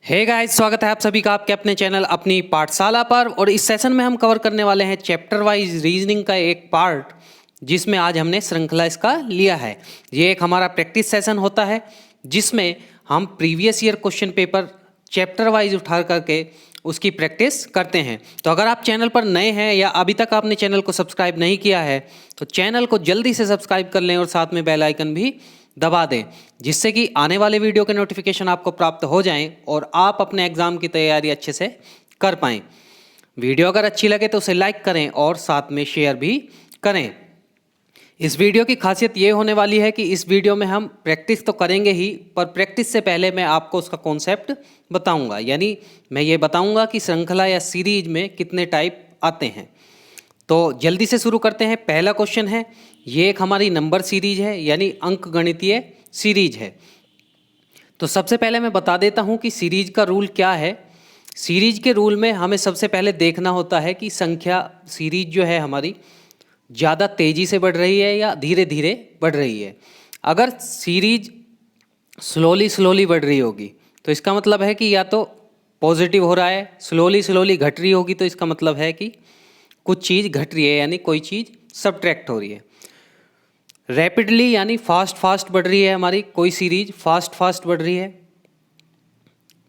Hey guys, स्वागत है आप सभी का आपके अपने चैनल अपनी पाठशाला पर। और इस सेशन में हम कवर करने वाले हैं चैप्टर वाइज रीजनिंग का एक पार्ट, जिसमें आज हमने श्रृंखला इसका लिया है। ये एक हमारा प्रैक्टिस सेशन होता है जिसमें हम previous year question paper chapter wise उठा करके उसकी प्रैक्टिस करते हैं। तो अगर आप चैनल पर नए हैं या अभी तक आपने चैनल को सब्सक्राइब नहीं किया है तो चैनल को जल्दी से सब्सक्राइब कर लें और साथ में बेल आइकन भी दबा दें, जिससे कि आने वाले वीडियो के नोटिफिकेशन आपको प्राप्त हो जाएं और आप अपने एग्जाम की तैयारी अच्छे से कर पाएं। वीडियो अगर अच्छी लगे तो उसे लाइक करें और साथ में शेयर भी करें। इस वीडियो की खासियत ये होने वाली है कि इस वीडियो में हम प्रैक्टिस तो करेंगे ही, पर प्रैक्टिस से पहले मैं आपको उसका कॉन्सेप्ट बताऊंगा। यानी मैं ये बताऊंगा कि श्रृंखला या सीरीज में कितने टाइप आते हैं। तो जल्दी से शुरू करते हैं। पहला क्वेश्चन है, ये एक हमारी नंबर सीरीज है यानी अंक गणितीय सीरीज है। तो सबसे पहले मैं बता देता हूँ कि सीरीज का रूल क्या है। सीरीज के रूल में हमें सबसे पहले देखना होता है कि संख्या सीरीज जो है हमारी ज़्यादा तेज़ी से बढ़ रही है या धीरे धीरे बढ़ रही है। अगर सीरीज स्लोली बढ़ रही होगी तो इसका मतलब है कि या तो पॉजिटिव हो रहा है, स्लोली घट रही होगी तो इसका मतलब है कि कुछ चीज़ घट रही है यानी कोई चीज़ सबट्रैक्ट हो रही है। रैपिडली यानी फास्ट बढ़ रही है हमारी कोई सीरीज, फास्ट बढ़ रही है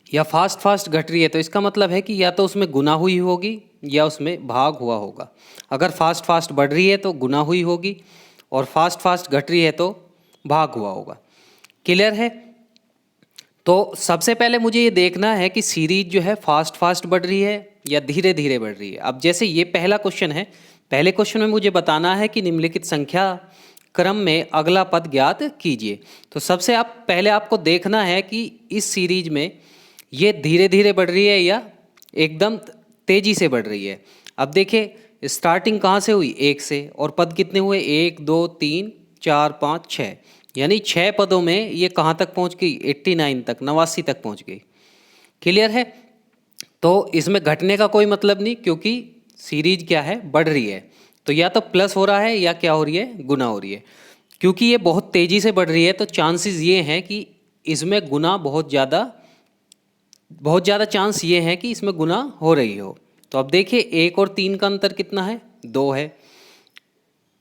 या फास्ट घट रही है तो इसका मतलब है कि या तो उसमें गुना हुई होगी या उसमें भाग हुआ होगा। अगर फास्ट बढ़ रही है तो गुना हुई होगी और फास्ट घट रही है तो भाग हुआ होगा। क्लियर है? तो सबसे पहले मुझे ये देखना है कि सीरीज जो है फास्ट बढ़ रही है या धीरे धीरे बढ़ रही है। अब जैसे ये पहला क्वेश्चन है, पहले क्वेश्चन में मुझे बताना है कि निम्नलिखित संख्या क्रम में अगला पद ज्ञात कीजिए। तो सबसे पहले आपको देखना है कि इस सीरीज में ये धीरे धीरे बढ़ रही है या एकदम तेजी से बढ़ रही है। अब देखिए स्टार्टिंग कहाँ से हुई, 1 से, और पद कितने हुए, 1 2 3 4 5 6, यानी 6 पदों में ये कहाँ तक पहुँच गई, 89 तक, 89 तक पहुँच गई। क्लियर है? तो इसमें घटने का कोई मतलब नहीं, क्योंकि सीरीज क्या है, बढ़ रही है। तो या तो प्लस हो रहा है या क्या हो रही है, गुना हो रही है। क्योंकि ये बहुत तेज़ी से बढ़ रही है तो चांसेस ये हैं कि इसमें गुना बहुत ज़्यादा चांस ये है कि इसमें गुना हो रही हो। तो अब देखिए 1 और 3 का अंतर कितना है, 2 है।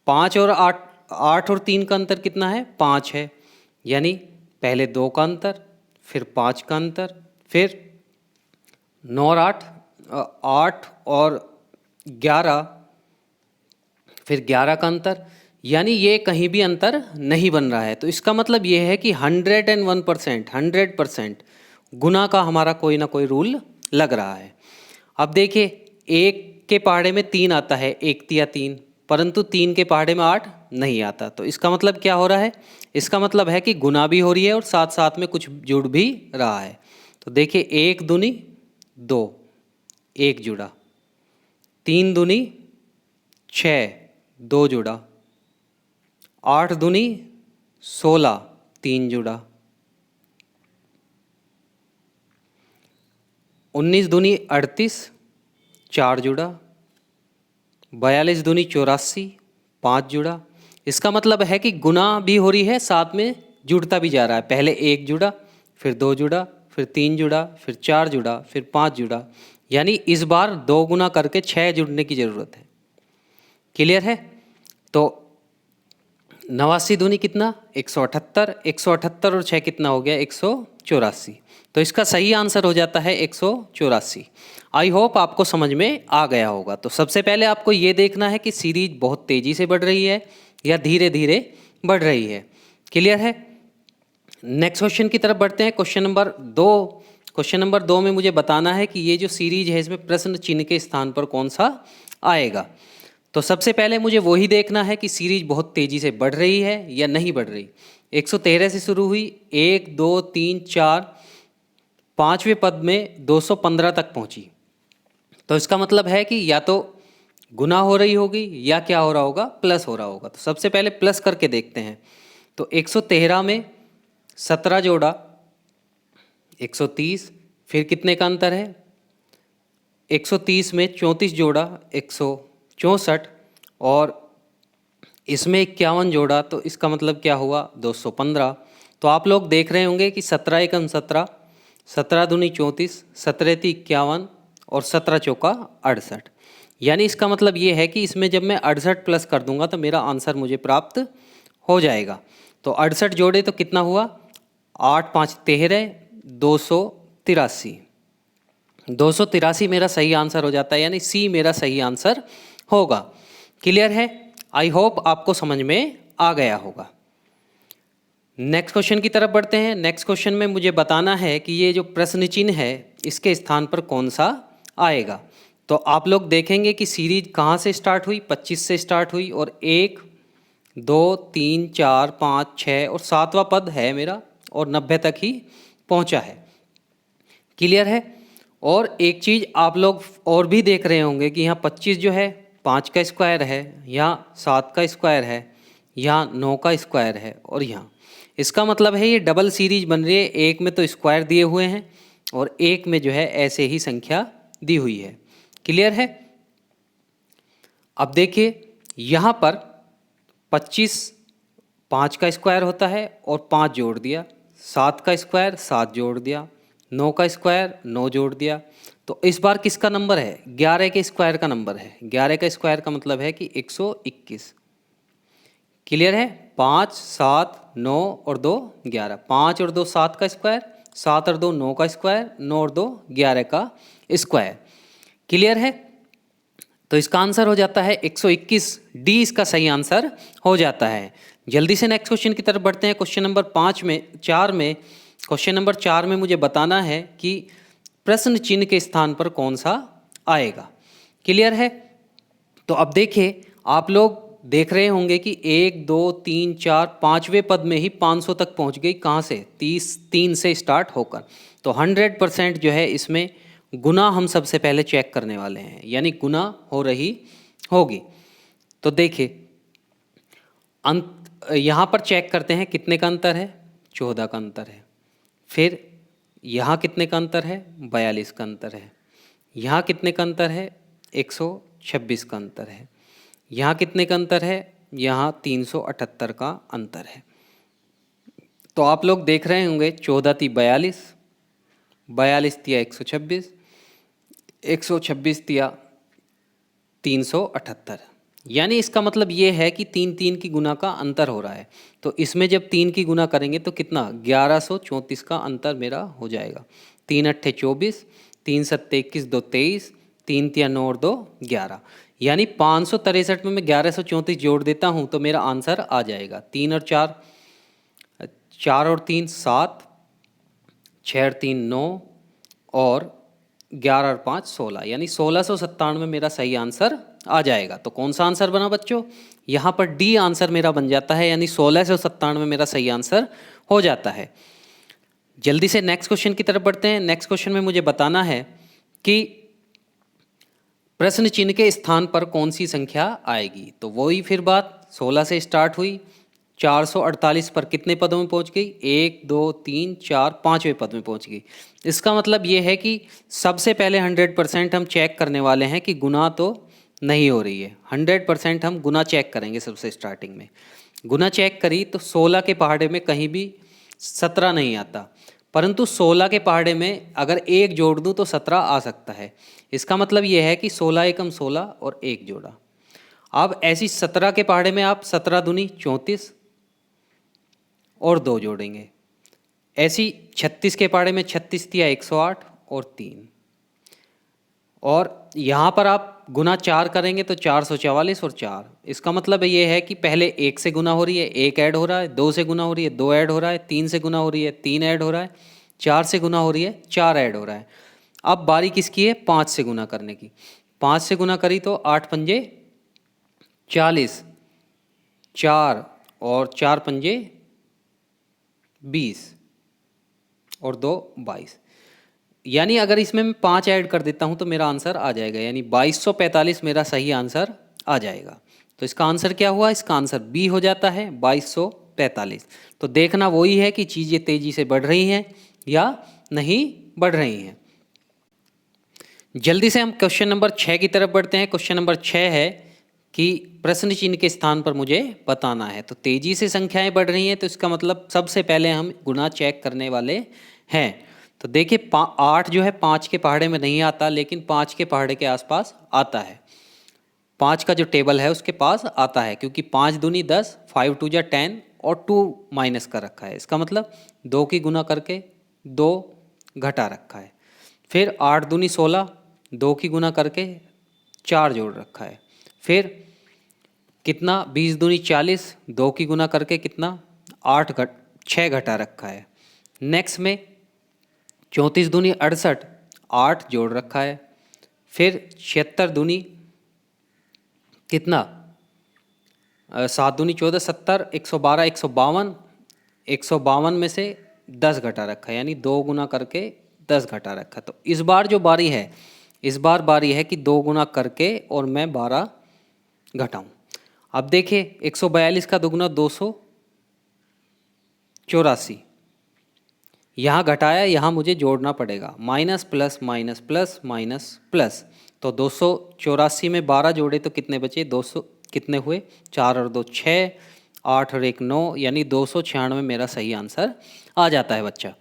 5 और 8 और 3 का अंतर कितना है, 5 है। यानी पहले 2 का अंतर, फिर 5 का अंतर, फिर 9 और 8 और 11, फिर 11 का अंतर। यानी ये कहीं भी अंतर नहीं बन रहा है। तो इसका मतलब ये है कि 101% गुना का हमारा कोई ना कोई रूल लग रहा है। अब देखिए 1 के पहाड़े में 3 आता है, 1 तिया 3, परंतु 3 के पहाड़े में 8 नहीं आता। तो इसका मतलब क्या हो रहा है, इसका मतलब है कि गुना भी हो रही है और साथ साथ में कुछ जुड़ भी रहा है। तो देखिए 1 दूनी 2, 1 जुड़ा, 3 दूनी 6, 2 जुड़ा, 8 दूनी 16, 3 जुड़ा, 19 दूनी 38, 4 जुड़ा, 42 दूनी 84, 5 जुड़ा। इसका मतलब है कि गुना भी हो रही है, साथ में जुड़ता भी जा रहा है। पहले 1 जुड़ा, फिर 2 जुड़ा, फिर 3 जुड़ा, फिर 4 जुड़ा, फिर 5 जुड़ा। यानी इस बार 2 गुना करके 6 जुड़ने की ज़रूरत है। क्लियर है? तो 89 दूनी कितना, 178, 178 और 6 कितना हो गया, 184। तो इसका सही आंसर हो जाता है 184। आई होप आपको समझ में आ गया होगा। तो सबसे पहले आपको ये देखना है कि सीरीज बहुत तेज़ी से बढ़ रही है या धीरे धीरे बढ़ रही है। क्लियर है? नेक्स्ट क्वेश्चन की तरफ बढ़ते हैं। Question number 2। क्वेश्चन नंबर 2 में मुझे बताना है कि ये जो सीरीज है इसमें प्रश्न चिन्ह के स्थान पर कौन सा आएगा। तो सबसे पहले मुझे वही देखना है कि सीरीज बहुत तेज़ी से बढ़ रही है या नहीं बढ़ रही। 113 से शुरू हुई, 1 2 3 4, 5वें पद में 215 तक पहुंची। तो इसका मतलब है कि या तो गुना हो रही होगी या क्या हो रहा होगा, प्लस हो रहा होगा। तो सबसे पहले प्लस करके देखते हैं। तो 113 में 17 जोड़ा 130, फिर कितने का अंतर है, 130 में 34 जोड़ा 164, और इसमें 51 जोड़ा तो इसका मतलब क्या हुआ, 215। तो आप लोग देख रहे होंगे कि 17 एकम 17, 17 दूनी 34, 17 ती 51 और 17 चौका 68। यानी इसका मतलब ये है कि इसमें जब मैं 68 प्लस कर दूंगा तो मेरा आंसर मुझे प्राप्त हो जाएगा। तो 68 जोड़े तो कितना हुआ, 8 5 13, 283। 283 मेरा सही आंसर हो जाता है, यानी सी मेरा सही आंसर होगा। क्लियर है? आई होप आपको समझ में आ गया होगा। नेक्स्ट क्वेश्चन की तरफ बढ़ते हैं। नेक्स्ट क्वेश्चन में मुझे बताना है कि ये जो प्रश्न चिन्ह है इसके स्थान पर कौन सा आएगा। तो आप लोग देखेंगे कि सीरीज कहाँ से स्टार्ट हुई, 25 से स्टार्ट हुई और 1 2 3 4 5 6 और 7वां पद है मेरा और 90 तक ही पहुँचा है। क्लियर है? और एक चीज़ आप लोग और भी देख रहे होंगे कि यहाँ 25 जो है 5 का स्क्वायर है, यहाँ 7 का स्क्वायर है, यहाँ 9 का स्क्वायर है और यहाँ, इसका मतलब है ये डबल सीरीज बन रही है। एक में तो स्क्वायर दिए हुए हैं और एक में जो है ऐसे ही संख्या दी हुई है। क्लियर है? अब देखिए यहाँ पर 25 5 का स्क्वायर होता है और 5 जोड़ दिया, 7 का स्क्वायर 7 जोड़ दिया, 9 का स्क्वायर 9 जोड़ दिया। तो इस बार किसका नंबर है, 11 के स्क्वायर का नंबर है। 11 का स्क्वायर का मतलब है कि 121। क्लियर है? 5 7 9 और 2 11, 5 और 2 7 का स्क्वायर, 7 और 2 9 का स्क्वायर, 9 और 2 11 का स्क्वायर। क्लियर है? तो इसका आंसर हो जाता है 121। डी इसका सही आंसर हो जाता है। जल्दी से नेक्स्ट क्वेश्चन की तरफ बढ़ते हैं। क्वेश्चन नंबर 4 में मुझे बताना है कि प्रश्न चिन्ह के स्थान पर कौन सा आएगा। क्लियर है? तो अब देखिए आप लोग देख रहे होंगे कि 1 2 3 4 5वें पद में ही 500 तक पहुंच गई। कहाँ से? 3 से स्टार्ट होकर। तो 100% जो है इसमें गुना हम सबसे पहले चेक करने वाले हैं, यानी गुना हो रही होगी। तो देखिए यहाँ पर चेक करते हैं कितने का अंतर है, 14 का अंतर है। फिर यहाँ कितने का अंतर है, 42 का अंतर है। यहाँ कितने का अंतर है, 126 का अंतर है। यहाँ कितने का अंतर है, यहाँ 378 का अंतर है। तो आप लोग देख रहे होंगे 14 × 42, 42 × 126, 126 × 378। यानी इसका मतलब ये है कि 3 3 की गुना का अंतर हो रहा है। तो इसमें जब 3 की गुना करेंगे तो कितना, 1134 का अंतर मेरा हो जाएगा। 3 8 24, 3 7 21, 2 23, 3 3 9 और 2 11। यानी 563 में मैं 1134 जोड़ देता हूँ तो मेरा आंसर आ जाएगा। 3 और 4, 4 और 3 7, 6 और 3 9 और 11 और 5 16, यानी 1697 मेरा सही आंसर आ जाएगा। तो कौन सा आंसर बना बच्चों, यहाँ पर डी आंसर मेरा बन जाता है, यानी 1697 मेरा सही आंसर हो जाता है। जल्दी से नेक्स्ट क्वेश्चन की तरफ बढ़ते हैं। नेक्स्ट क्वेश्चन में मुझे बताना है कि प्रश्न चिन्ह के स्थान पर कौन सी संख्या आएगी। तो वही फिर बात 16 से स्टार्ट हुई, 448 पर कितने पदों में पहुंच गई, 1 2 3 4 5वें पद में पहुंच गई। इसका मतलब ये है कि सबसे पहले 100% हम चेक करने वाले हैं कि गुना तो नहीं हो रही है। 100% हम गुना चेक करेंगे। सबसे स्टार्टिंग में गुना चेक करी तो 16 के पहाड़े में कहीं भी 17 नहीं आता, परंतु 16 के पहाड़े में अगर 1 जोड़ दूँ तो 17 आ सकता है। इसका मतलब ये है कि 16 एकम 16 और 1 जोड़ा। अब ऐसी 17 के पहाड़े में आप 17 दूनी 34 और 2 जोड़ेंगे। ऐसी 36 के पहाड़े में 36 × 108 और 3। और यहाँ पर आप गुना 4 करेंगे तो 444 और 4। इसका मतलब ये है कि पहले 1 से गुना हो रही है, 1 ऐड हो रहा है, 2 से गुना हो रही है, 2 ऐड हो रहा है, 3 से गुना हो रही है, 3 ऐड हो रहा है, 4 से गुना हो रही है, 4 ऐड हो रहा है। अब बारी किसकी है, 5 से गुना करने की। 5 से गुना करी तो 8 पंजे 40, 4 और 4 पंजे 20 और 2 22। यानी अगर इसमें मैं 5 ऐड कर देता हूं तो मेरा आंसर आ जाएगा, यानी 2245 मेरा सही आंसर आ जाएगा। तो इसका आंसर क्या हुआ, इसका आंसर बी हो जाता है, 2245। तो देखना वही है कि चीज़ें तेजी से बढ़ रही हैं या नहीं बढ़ रही हैं। जल्दी से हम क्वेश्चन नंबर 6 की तरफ बढ़ते हैं। क्वेश्चन नंबर 6 है कि प्रश्न चिन्ह के स्थान पर मुझे बताना है। तो तेजी से संख्याएं बढ़ रही हैं तो इसका मतलब सबसे पहले हम गुना चेक करने वाले हैं। तो देखिए 8 जो है 5 के पहाड़े में नहीं आता, लेकिन 5 के पहाड़े के आसपास आता है। 5 का जो टेबल है उसके पास आता है, क्योंकि 5 दूनी 10, 5 टू जा 10 और 2 माइनस कर रखा है। इसका मतलब 2 की गुना करके 2 घटा रखा है। फिर 8 दूनी 16, 2 की गुना करके 4 जोड़ रखा है। फिर कितना 20 दूनी 40, 2 की गुना करके कितना 6 घटा रखा है। नेक्स्ट में 34 दूनी 68, 8 जोड़ रखा है। फिर 76 दूनी कितना 7 दूनी 14, 70, 112, 152, 152 में से 10 घटा रखा है, यानी 2 गुना करके 10 घटा रखा। तो इस बार जो बारी है, इस बार बारी है कि 2 गुना करके और मैं 12 घटाऊं। अब देखिए 142 का दुगुना 284, यहाँ घटाया, यहाँ मुझे जोड़ना पड़ेगा, minus plus minus plus minus plus. तो 284 में 12 जोड़े तो कितने बचे, 200 कितने हुए, 4 और 2 6, 8 और 1 9, यानी 296 मेरा सही आंसर आ जाता है बच्चा।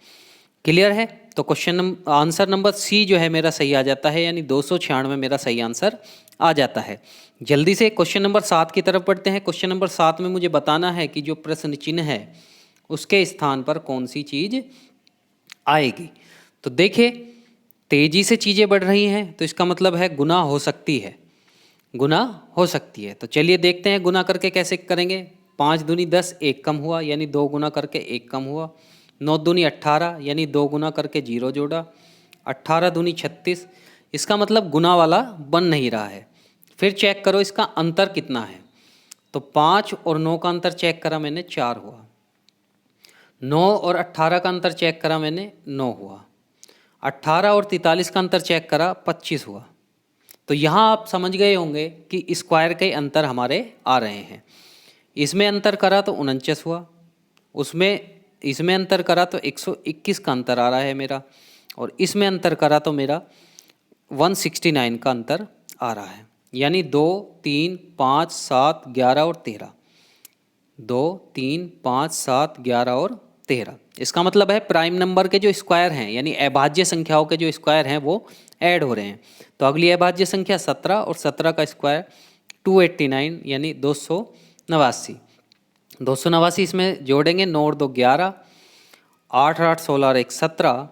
क्लियर है? तो क्वेश्चन आंसर नंबर सी जो है मेरा सही आ जाता है, यानी 296 मेरा सही आंसर आ जाता है। जल्दी से क्वेश्चन नंबर 7 की तरफ बढ़ते हैं। क्वेश्चन नंबर 7 में मुझे बताना है कि जो प्रश्न चिन्ह है उसके स्थान पर कौन सी चीज आएगी। तो देखिए तेजी से चीज़ें बढ़ रही हैं, तो इसका मतलब है गुना हो सकती है, गुना हो सकती है। तो चलिए देखते हैं गुना करके कैसे करेंगे। 5 दूनी 10, 1 कम हुआ, यानी 2 गुना करके 1 कम हुआ। 9 दूनी 18, यानी 2 गुना करके 0 जोड़ा। 18 दूनी 36, इसका मतलब गुना वाला बन नहीं रहा है। फिर चेक करो इसका अंतर कितना है, तो 5 और 9 का अंतर चेक करा मैंने, 4 हुआ। 9 और 18 का अंतर चेक करा मैंने, 9 हुआ। 18 और 43 का अंतर चेक करा, 25 हुआ। तो यहाँ आप समझ गए होंगे कि स्क्वायर के अंतर हमारे आ रहे हैं। इसमें अंतर करा तो 49 हुआ, इसमें अंतर करा तो 121 का अंतर आ रहा है मेरा, और इसमें अंतर करा तो मेरा 169 का अंतर आ रहा है। यानी 2 3 5 7 11 और 13, 2 3 5 7 11 और 13। इसका मतलब है प्राइम नंबर के जो स्क्वायर हैं, यानी अभाज्य संख्याओं के जो स्क्वायर हैं वो ऐड हो रहे हैं। तो अगली अभाज्य संख्या 17, और 17 का स्क्वायर 289, यानी 289। 289 इसमें जोड़ेंगे, 9 और 2 11, 8 8 16 और 1 17,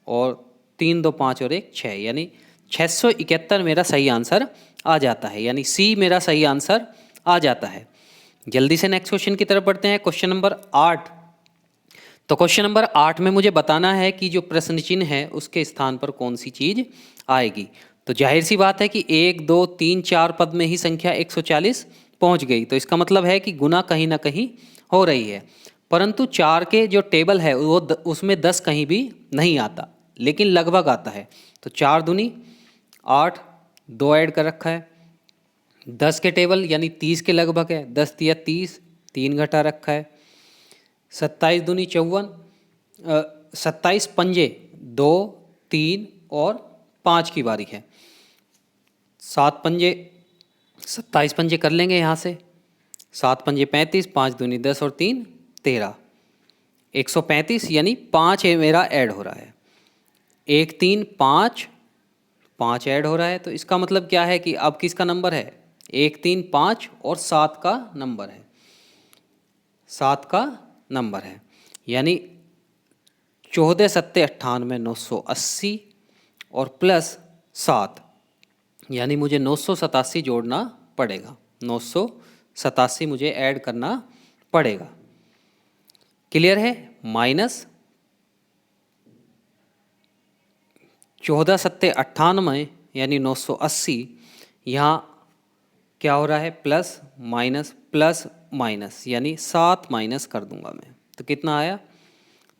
और 3 2 5 और 1 6, यानी 671 मेरा सही आंसर आ जाता है, यानी सी मेरा सही आंसर आ जाता है। जल्दी से नेक्स्ट क्वेश्चन की तरफ बढ़ते हैं। Question number 8। तो क्वेश्चन नंबर 8 में मुझे बताना है कि जो प्रश्न चिन्ह है उसके स्थान पर कौन सी चीज आएगी। तो जाहिर सी बात है कि 1 2 3 4 पद में ही संख्या 140 पहुंच गई, तो इसका मतलब है कि गुना कहीं ना कहीं हो रही है। परंतु 4 के जो टेबल है वो उसमें 10 कहीं भी नहीं आता, लेकिन लगभग आता है। तो 4 दूनी 8, 2 ऐड कर रखा है। 10 के टेबल यानी 30 के लगभग है, 10 तिया 30, 3 घटा रखा है। 27 दूनी 54, 27 पंजे 2 3 और 5 की बारी है। 7 पंजे 27 पंजे कर लेंगे यहाँ से, 7 पंजे 35, 5 दूनी 10 और 3 13, 135, यानी 5 मेरा ऐड हो रहा है। 1 3 5 5 ऐड हो रहा है, तो इसका मतलब क्या है कि अब किसका नंबर है, 1 3 5 और 7 का नंबर है, 7 का नंबर है। यानी 14 सत्ते 98, 980 और प्लस 7, यानी मुझे 987 जोड़ना पड़ेगा, 987 मुझे ऐड करना पड़ेगा। क्लियर है? माइनस 14 सत्ते 98 यानी 980, यहाँ क्या हो रहा है, प्लस माइनस प्लस माइनस, यानी 7 माइनस कर दूंगा मैं, तो कितना आया,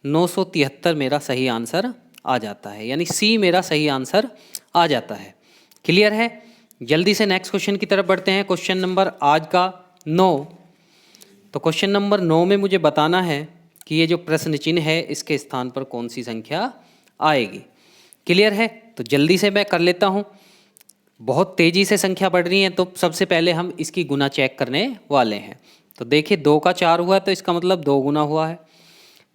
973 मेरा सही आंसर आ जाता है, यानी सी मेरा सही आंसर आ जाता है। क्लियर है? जल्दी से नेक्स्ट क्वेश्चन की तरफ बढ़ते हैं। क्वेश्चन नंबर आज का 9। तो क्वेश्चन नंबर 9 में मुझे बताना है कि ये जो प्रश्न चिन्ह है इसके स्थान पर कौन सी संख्या आएगी। क्लियर है? तो जल्दी से मैं कर लेता हूँ। बहुत तेज़ी से संख्या बढ़ रही है, तो सबसे पहले हम इसकी गुना चेक करने वाले हैं। तो देखिए 2 का 4 हुआ है, तो इसका मतलब 2 गुना हुआ है।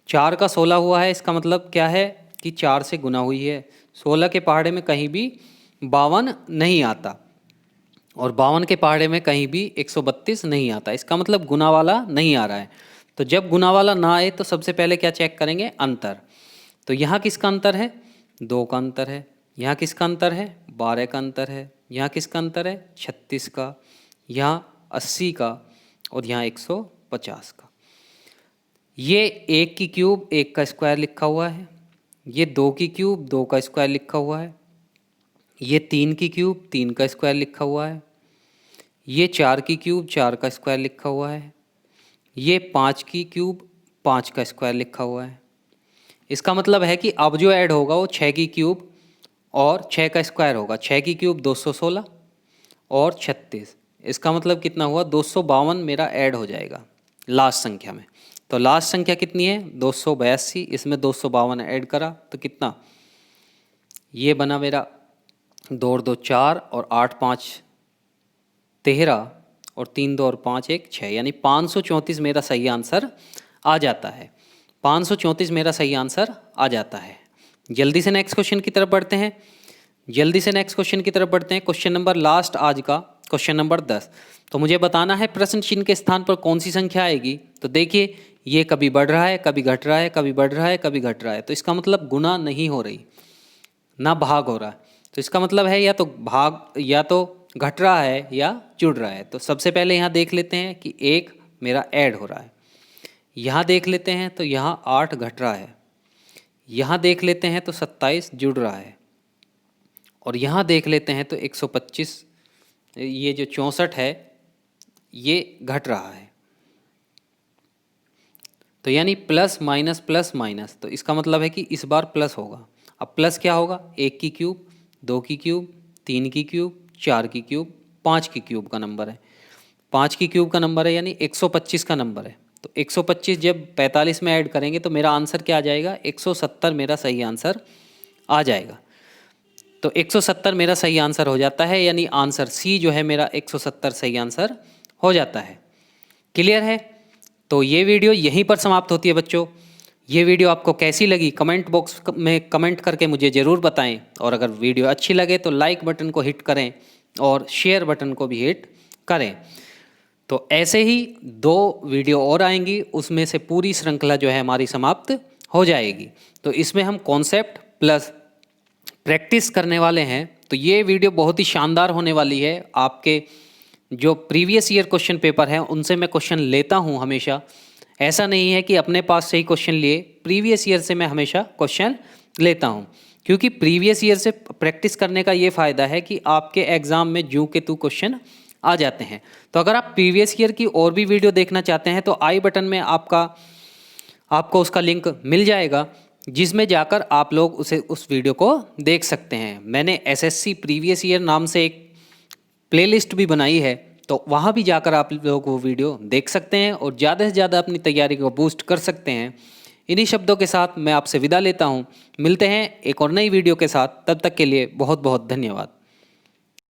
4 का 16 हुआ है, इसका मतलब क्या है, कि 4 से गुना हुई है। 16 के पहाड़े में कहीं भी 52 नहीं आता और 52 के पहाड़े में कहीं भी 132 नहीं आता। इसका मतलब गुना वाला नहीं आ रहा है। तो जब गुना वाला ना आए तो सबसे पहले क्या चेक करेंगे, अंतर। तो यहाँ किसका अंतर है, 2 का अंतर है। यहाँ किसका अंतर है, 12 का अंतर है। यहाँ किसका अंतर है, 36 का। यहाँ 80 का और यहाँ 150 का। ये 1 की क्यूब 1 का स्क्वायर लिखा हुआ है, ये 2 की क्यूब 2 का स्क्वायर लिखा हुआ है, ये 3 की क्यूब 3 का स्क्वायर लिखा हुआ है, ये 4 की क्यूब 4 का स्क्वायर लिखा हुआ है, ये 5 की क्यूब 5 का स्क्वायर लिखा हुआ है। इसका मतलब है कि अब जो ऐड होगा वो 6 की क्यूब और 6 का स्क्वायर होगा। 6 की क्यूब 216 और 36, इसका मतलब कितना हुआ, 252 मेरा ऐड हो जाएगा लास्ट संख्या में। तो लास्ट संख्या कितनी है, 282। इसमें 252 ऐड करा तो कितना, ये बना मेरा 2 और 2 4 और 8 5 13 और 3 2 और 5 1 6, यानी 534 मेरा सही आंसर आ जाता है। 534 मेरा सही आंसर आ जाता है। जल्दी से नेक्स्ट क्वेश्चन की तरफ बढ़ते हैं। क्वेश्चन नंबर लास्ट आज का, क्वेश्चन नंबर 10। तो मुझे बताना है प्रश्न चिन्ह के स्थान पर कौन सी संख्या आएगी। तो देखिए ये कभी बढ़ रहा है, कभी घट रहा है, कभी बढ़ रहा है, कभी घट रहा है। तो इसका मतलब गुना नहीं हो रही, ना भाग हो रहा है। तो इसका मतलब है या तो भाग, या तो घट रहा है या जुड़ रहा है। तो सबसे पहले यहाँ देख लेते हैं कि 1 मेरा ऐड हो रहा है। यहाँ देख लेते हैं तो यहाँ 8 घट रहा है। यहाँ देख लेते हैं तो 27 जुड़ रहा है। और यहाँ देख लेते हैं तो 125, ये जो 64 है ये घट रहा है। तो यानी प्लस माइनस, तो इसका मतलब है कि इस बार प्लस होगा। अब प्लस क्या होगा, 1 की क्यूब 2 की क्यूब 3 की क्यूब 4 की क्यूब 5 की क्यूब का नंबर है। 5 की क्यूब का नंबर है यानी 125 का नंबर है। तो 125 जब 45 में ऐड करेंगे तो मेरा आंसर क्या आ जाएगा, 170 मेरा सही आंसर आ जाएगा। तो 170 मेरा सही आंसर हो जाता है, यानी आंसर सी जो है मेरा 170 सही आंसर हो जाता है। क्लियर है। तो ये वीडियो यहीं पर समाप्त होती है बच्चों। ये वीडियो आपको कैसी लगी कमेंट बॉक्स में कमेंट करके मुझे ज़रूर बताएं। और अगर वीडियो अच्छी लगे तो लाइक बटन को हिट करें और शेयर बटन को भी हिट करें। तो ऐसे ही 2 वीडियो और आएंगी, उसमें से पूरी श्रृंखला जो है हमारी समाप्त हो जाएगी। तो इसमें हम कॉन्सेप्ट प्लस प्रैक्टिस करने वाले हैं। तो ये वीडियो बहुत ही शानदार होने वाली है। आपके जो प्रीवियस ईयर क्वेश्चन पेपर हैं उनसे मैं क्वेश्चन लेता हूँ हमेशा। ऐसा नहीं है कि अपने पास से ही क्वेश्चन लिए, प्रीवियस ईयर से मैं हमेशा क्वेश्चन लेता हूँ। क्योंकि प्रीवियस ईयर से प्रैक्टिस करने का ये फ़ायदा है कि आपके एग्ज़ाम में जू के तू क्वेश्चन आ जाते हैं। तो अगर आप प्रीवियस ईयर की और भी वीडियो देखना चाहते हैं तो आई बटन में आपको उसका लिंक मिल जाएगा, जिसमें जाकर आप लोग उस वीडियो को देख सकते हैं। मैंने एसएससी प्रीवियस ईयर नाम से एक प्लेलिस्ट भी बनाई है, तो वहाँ भी जाकर आप लोग वो वीडियो देख सकते हैं और ज़्यादा से ज़्यादा अपनी तैयारी को बूस्ट कर सकते हैं। इन्हीं शब्दों के साथ मैं आपसे विदा लेता हूँ। मिलते हैं एक और नई वीडियो के साथ, तब तक के लिए बहुत बहुत धन्यवाद।